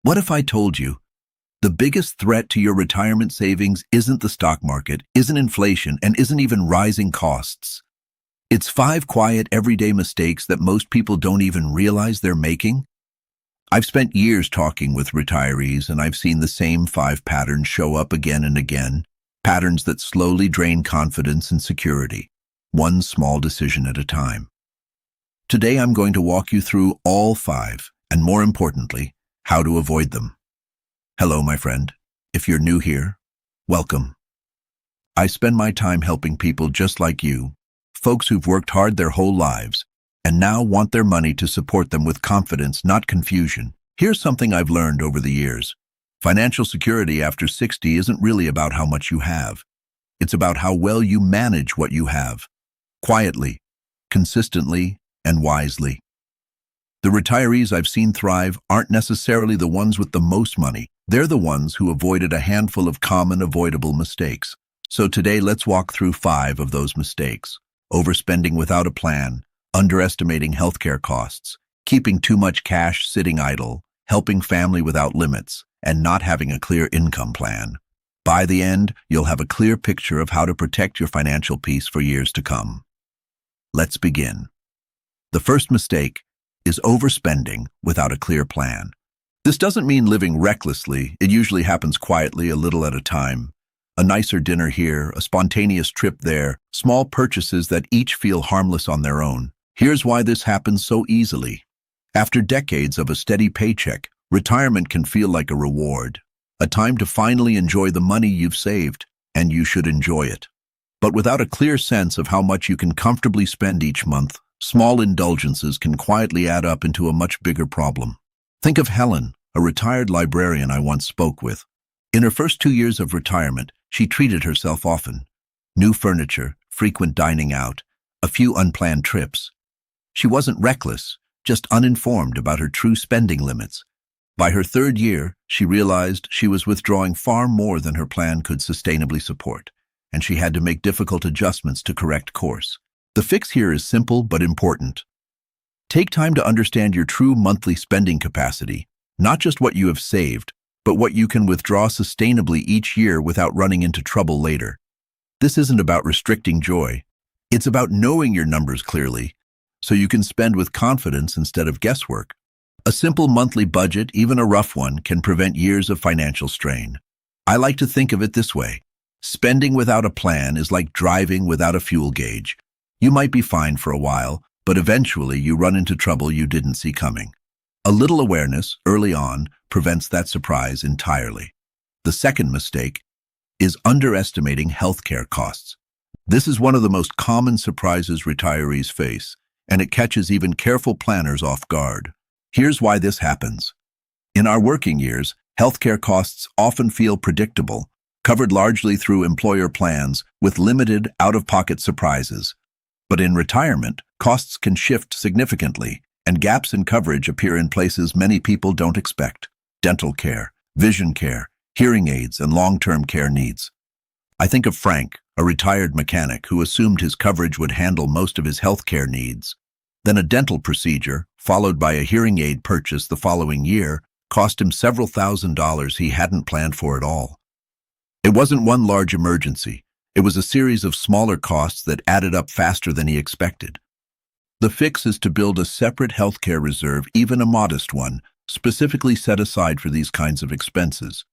What if I told you the biggest threat to your retirement savings isn't the stock market, isn't inflation, and isn't even rising costs? It's 5 quiet, everyday mistakes that most people don't even realize they're making. I've spent years talking with retirees, and I've seen the same 5 patterns show up again and again, patterns that slowly drain confidence and security, one small decision at a time. Today, I'm going to walk you through all 5, and more importantly, how to avoid them. Hello, my friend. If you're new here, welcome. I spend my time helping people just like you, folks who've worked hard their whole lives, and now want their money to support them with confidence, not confusion. Here's something I've learned over the years. Financial security after 60 isn't really about how much you have. It's about how well you manage what you have, quietly, consistently, and wisely. The retirees I've seen thrive aren't necessarily the ones with the most money. They're the ones who avoided a handful of common avoidable mistakes. So today, let's walk through 5 of those mistakes. Overspending without a plan, underestimating healthcare costs, keeping too much cash sitting idle, helping family without limits, and not having a clear income plan. By the end, you'll have a clear picture of how to protect your financial peace for years to come. Let's begin. The first mistake is overspending without a clear plan. This doesn't mean living recklessly. It usually happens quietly, a little at a time. A nicer dinner here, a spontaneous trip there, small purchases that each feel harmless on their own. Here's why this happens so easily. After decades of a steady paycheck, retirement can feel like a reward, a time to finally enjoy the money you've saved, and you should enjoy it. But without a clear sense of how much you can comfortably spend each month, small indulgences can quietly add up into a much bigger problem. Think of Helen, a retired librarian I once spoke with. In her first 2 years of retirement, she treated herself often. New furniture, frequent dining out, a few unplanned trips. She wasn't reckless, just uninformed about her true spending limits. By her 3rd year, she realized she was withdrawing far more than her plan could sustainably support, and she had to make difficult adjustments to correct course. The fix here is simple but important. Take time to understand your true monthly spending capacity, not just what you have saved, but what you can withdraw sustainably each year without running into trouble later. This isn't about restricting joy. It's about knowing your numbers clearly, so you can spend with confidence instead of guesswork. A simple monthly budget, even a rough one, can prevent years of financial strain. I like to think of it this way. Spending without a plan is like driving without a fuel gauge. You might be fine for a while, but eventually you run into trouble you didn't see coming. A little awareness, early on, prevents that surprise entirely. The second mistake is underestimating healthcare costs. This is one of the most common surprises retirees face, and it catches even careful planners off guard. Here's why this happens. In our working years, healthcare costs often feel predictable, covered largely through employer plans with limited out-of-pocket surprises. But in retirement, costs can shift significantly, and gaps in coverage appear in places many people don't expect. Dental care, vision care, hearing aids, and long-term care needs. I think of Frank, a retired mechanic who assumed his coverage would handle most of his health care needs. Then a dental procedure, followed by a hearing aid purchase the following year, cost him several $1,000s he hadn't planned for at all. It wasn't one large emergency. It was a series of smaller costs that added up faster than he expected. The fix is to build a separate healthcare reserve, even a modest one, specifically set aside for these kinds of expenses.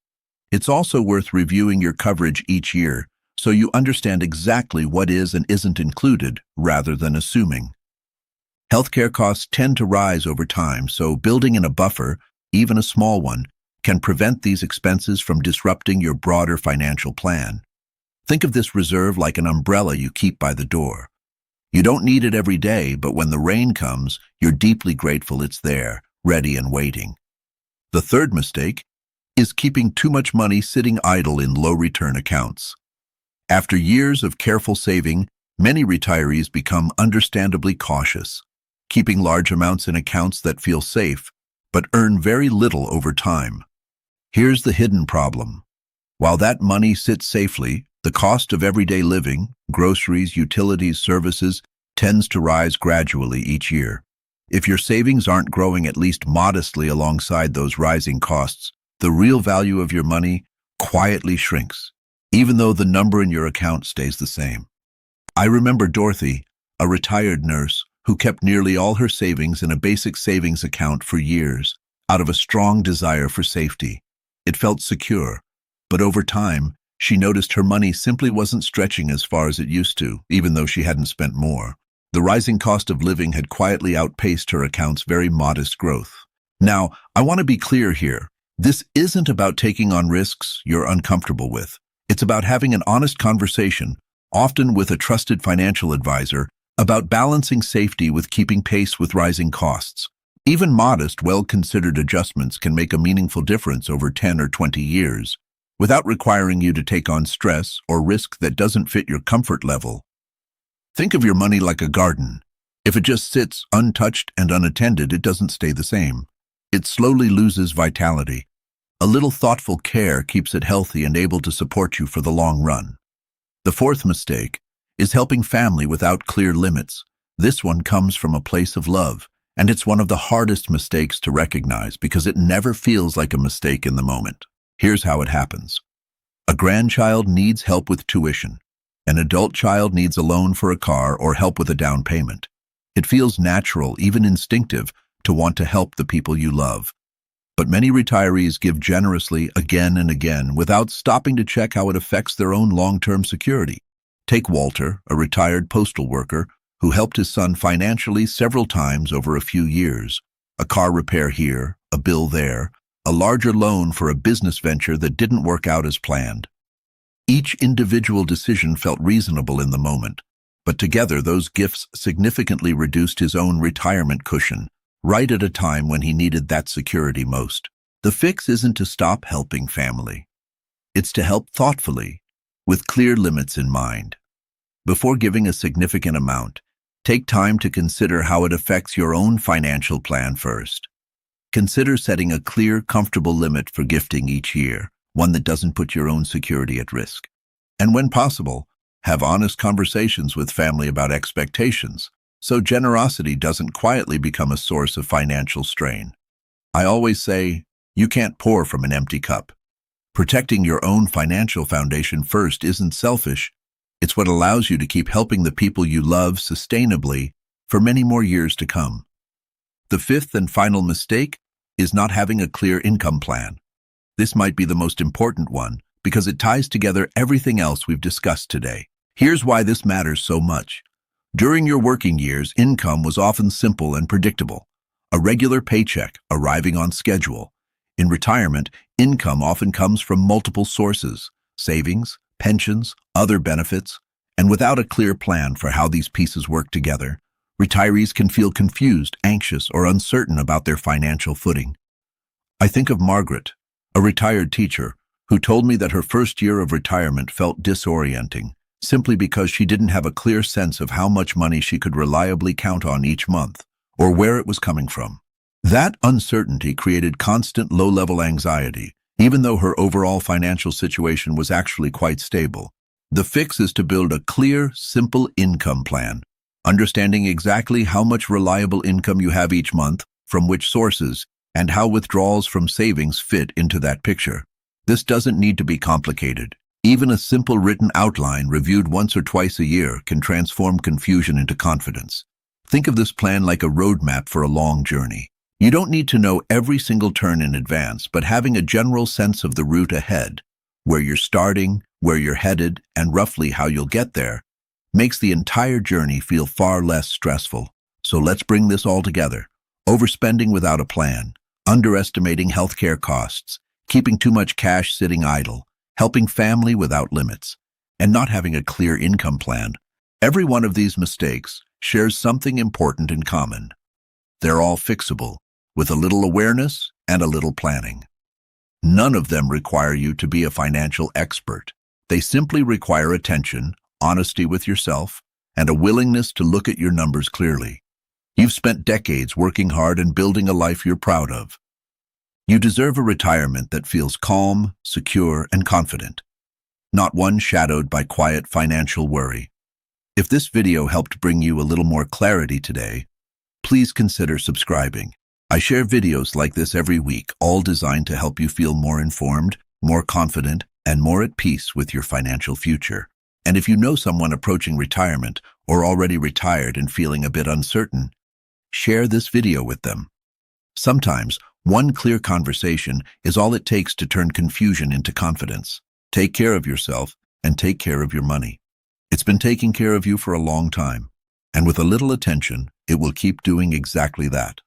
It's also worth reviewing your coverage each year so you understand exactly what is and isn't included rather than assuming. Healthcare costs tend to rise over time, so building in a buffer, even a small one, can prevent these expenses from disrupting your broader financial plan. Think of this reserve like an umbrella you keep by the door. You don't need it every day, but when the rain comes, you're deeply grateful it's there, ready and waiting. The third mistake is keeping too much money sitting idle in low-return accounts. After years of careful saving, many retirees become understandably cautious, keeping large amounts in accounts that feel safe, but earn very little over time. Here's the hidden problem. While that money sits safely, the cost of everyday living, groceries, utilities, services, tends to rise gradually each year. If your savings aren't growing at least modestly alongside those rising costs, the real value of your money quietly shrinks, even though the number in your account stays the same. I remember Dorothy, a retired nurse, who kept nearly all her savings in a basic savings account for years, out of a strong desire for safety. It felt secure, but over time, she noticed her money simply wasn't stretching as far as it used to, even though she hadn't spent more. The rising cost of living had quietly outpaced her account's very modest growth. Now, I want to be clear here. This isn't about taking on risks you're uncomfortable with. It's about having an honest conversation, often with a trusted financial advisor, about balancing safety with keeping pace with rising costs. Even modest, well-considered adjustments can make a meaningful difference over 10 or 20 years, without requiring you to take on stress or risk that doesn't fit your comfort level. Think of your money like a garden. If it just sits untouched and unattended, it doesn't stay the same. It slowly loses vitality. A little thoughtful care keeps it healthy and able to support you for the long run. The fourth mistake is helping family without clear limits. This one comes from a place of love, and it's one of the hardest mistakes to recognize because it never feels like a mistake in the moment. Here's how it happens. A grandchild needs help with tuition. An adult child needs a loan for a car or help with a down payment. It feels natural, even instinctive, to want to help the people you love. But many retirees give generously again and again without stopping to check how it affects their own long-term security. Take Walter, a retired postal worker, who helped his son financially several times over a few years. A car repair here, a bill there, a larger loan for a business venture that didn't work out as planned. Each individual decision felt reasonable in the moment, but together those gifts significantly reduced his own retirement cushion, right at a time when he needed that security most. The fix isn't to stop helping family. It's to help thoughtfully, with clear limits in mind. Before giving a significant amount, take time to consider how it affects your own financial plan first. Consider setting a clear, comfortable limit for gifting each year, one that doesn't put your own security at risk. And when possible, have honest conversations with family about expectations, so generosity doesn't quietly become a source of financial strain. I always say, you can't pour from an empty cup. Protecting your own financial foundation first isn't selfish. It's what allows you to keep helping the people you love sustainably for many more years to come. The fifth and final mistake is not having a clear income plan. This might be the most important one because it ties together everything else we've discussed today. Here's why this matters so much. During your working years, income was often simple and predictable. A regular paycheck arriving on schedule. In retirement, income often comes from multiple sources: savings, pensions, other benefits, and without a clear plan for how these pieces work together, retirees can feel confused, anxious, or uncertain about their financial footing. I think of Margaret, a retired teacher, who told me that her first year of retirement felt disorienting, simply because she didn't have a clear sense of how much money she could reliably count on each month, or where it was coming from. That uncertainty created constant low-level anxiety, even though her overall financial situation was actually quite stable. The fix is to build a clear, simple income plan, understanding exactly how much reliable income you have each month, from which sources, and how withdrawals from savings fit into that picture. This doesn't need to be complicated. Even a simple written outline reviewed once or twice a year can transform confusion into confidence. Think of this plan like a roadmap for a long journey. You don't need to know every single turn in advance, but having a general sense of the route ahead, where you're starting, where you're headed, and roughly how you'll get there, makes the entire journey feel far less stressful. So let's bring this all together. Overspending without a plan, underestimating healthcare costs, keeping too much cash sitting idle, helping family without limits, and not having a clear income plan. Every one of these mistakes shares something important in common. They're all fixable, with a little awareness and a little planning. None of them require you to be a financial expert. They simply require attention, honesty with yourself, and a willingness to look at your numbers clearly. You've spent decades working hard and building a life you're proud of. You deserve a retirement that feels calm, secure, and confident, not one shadowed by quiet financial worry. If this video helped bring you a little more clarity today, please consider subscribing. I share videos like this every week, all designed to help you feel more informed, more confident, and more at peace with your financial future. And if you know someone approaching retirement or already retired and feeling a bit uncertain, share this video with them. Sometimes, one clear conversation is all it takes to turn confusion into confidence. Take care of yourself and take care of your money. It's been taking care of you for a long time, and with a little attention, it will keep doing exactly that.